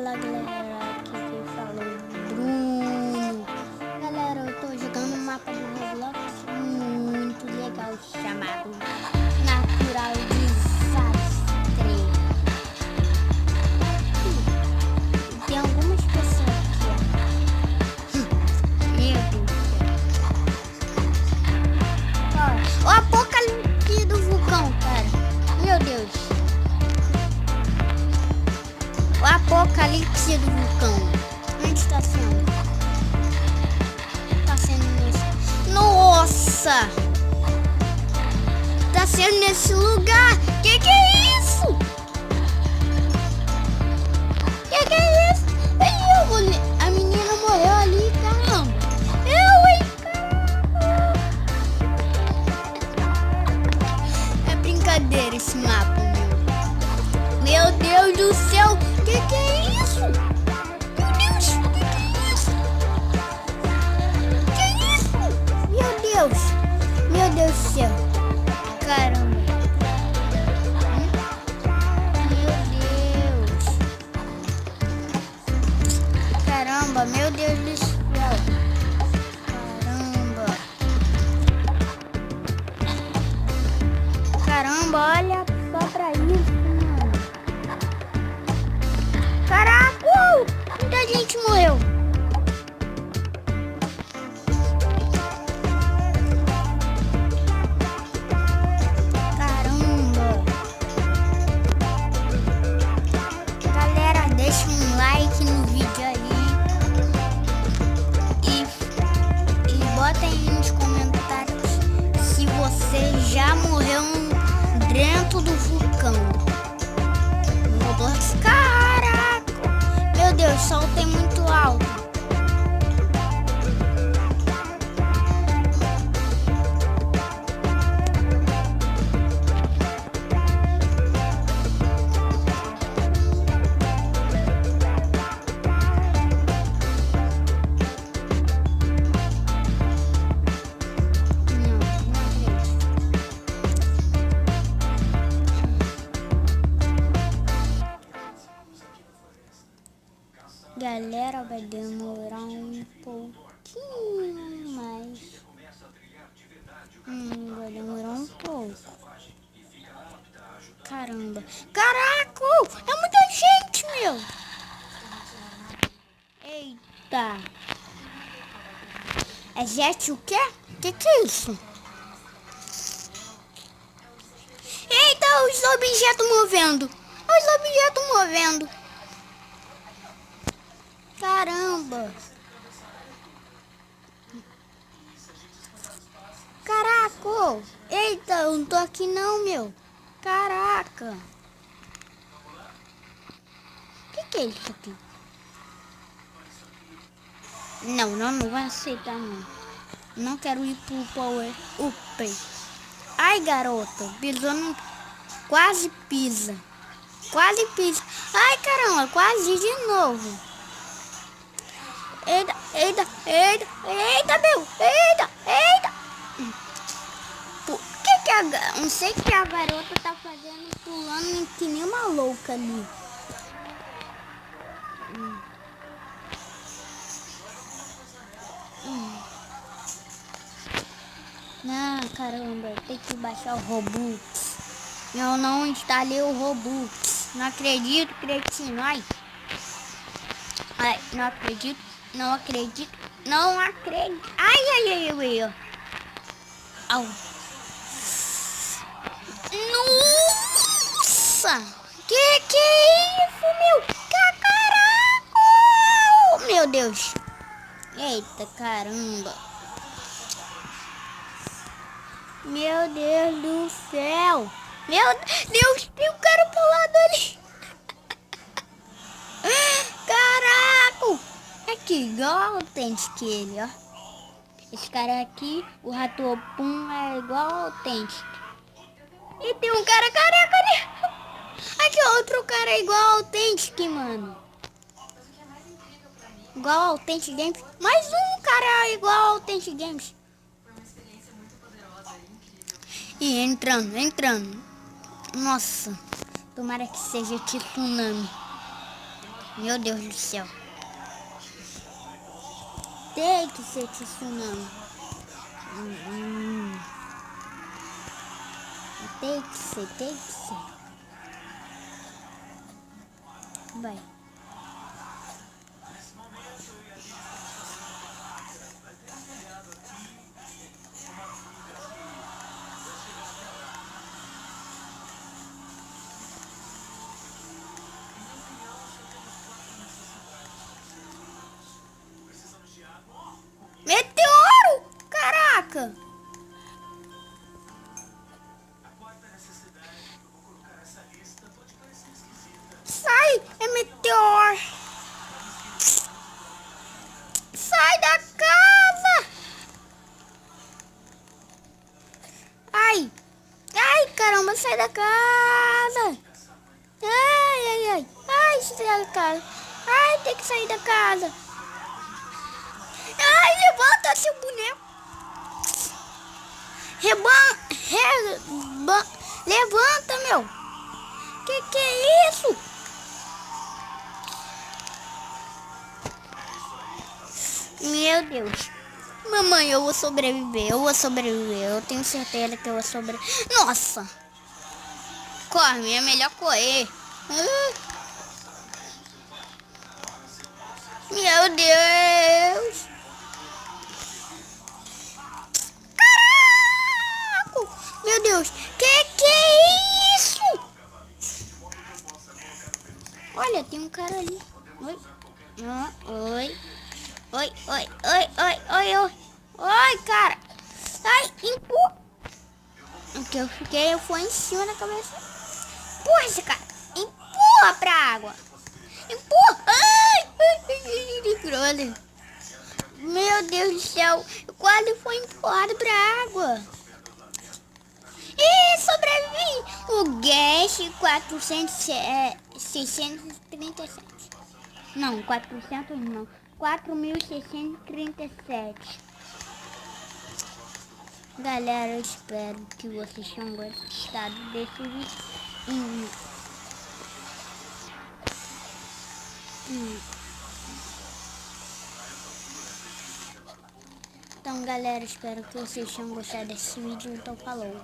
Fala galera, aqui quem fala é o Bruno. Galera, eu tô jogando um mapa do Roblox muito legal chamado Natural Desastre. Tem algumas pessoas aqui, ó. Meu Deus do céu. Ó, o apocalipse do vulcão, cara. Meu Deus. O apocalipse do vulcão. Onde está sendo? Tá sendo nesse... Nossa! Tá sendo nesse lugar. Que é isso? Que é isso? A menina morreu ali, caramba. É brincadeira esse mapa, meu Deus do céu. Que é isso? Meu Deus, que é isso? Que é isso? Meu Deus do céu. Caramba. Meu Deus. Caramba, meu Deus do céu. Caramba, olha só pra isso, mano. Caraca, muita gente morreu. Caramba. Galera, deixa um like no vídeo aí. E bota aí nos comentários se você já morreu dentro do vulcão. Roblox, caraca. Meu Deus, o sol tem muito alto. Galera, vai demorar um pouquinho mais. Vai demorar um pouco. Caramba. Caraca! É muita gente, meu! Eita! É jet o quê? Que é isso? Eita, os objetos movendo! Os objetos movendo! Caramba! Caraca! Eita, eu não tô aqui não, meu! Caraca! O que é isso aqui? Não vai aceitar não. Não quero ir pro Power Up. Ai, garota, pisou no... Quase pisa. Quase pisa. Ai, caramba, quase de novo. Eita, meu! Eita! Por que a... Não sei o que a garota tá fazendo, pulando que nem uma louca ali. Não, caramba, tem que baixar o Robux. Eu não instalei o Robux. Não acredito, cretino. Ai, não acredito. Ai. Au. Nossa! Que é isso, meu? Caraca! Meu Deus! Eita, caramba! Meu Deus do céu! Meu Deus, tem um cara pro lado ali! Caraca! Aqui, igual autêntico que ele, ó. Esse cara aqui, o Rato Opum, é igual autêntico. E tem um cara careca ali. Aqui, outro cara igual autêntico, mano. Igual autêntico games. Mais um cara igual autêntico games. E entrando. Nossa, tomara que seja tsunami. Meu Deus do céu. Tem que ser tsunami. Tem que ser. Vai. Meteoro! Caraca! Sai! É meteoro! Sai da casa! Ai! Ai, caramba, sai da casa! Ai, sai da casa! Ai, tem que sair da casa! Ai, levanta seu boneco! Levanta, meu! Que é isso? Meu Deus! Mamãe, eu vou sobreviver, eu tenho certeza que eu vou sobreviver. Nossa! Corre, é melhor correr. Meu Deus! Caraca! Meu Deus! Que é isso? Olha, tem um cara ali. Oi. Oi, cara. Ai, empurra. O que eu fiquei foi em cima da cabeça. Empurra esse cara. Empurra pra água. Empurra. Ai. Meu Deus do céu. Eu quase fui empurrado pra água. E sobrevivi. O Guess 637. Não, 400 não. 4.637. Galera, eu espero que vocês tenham gostado desse vídeo. Então, galera, espero que vocês tenham gostado desse vídeo. Então, falou.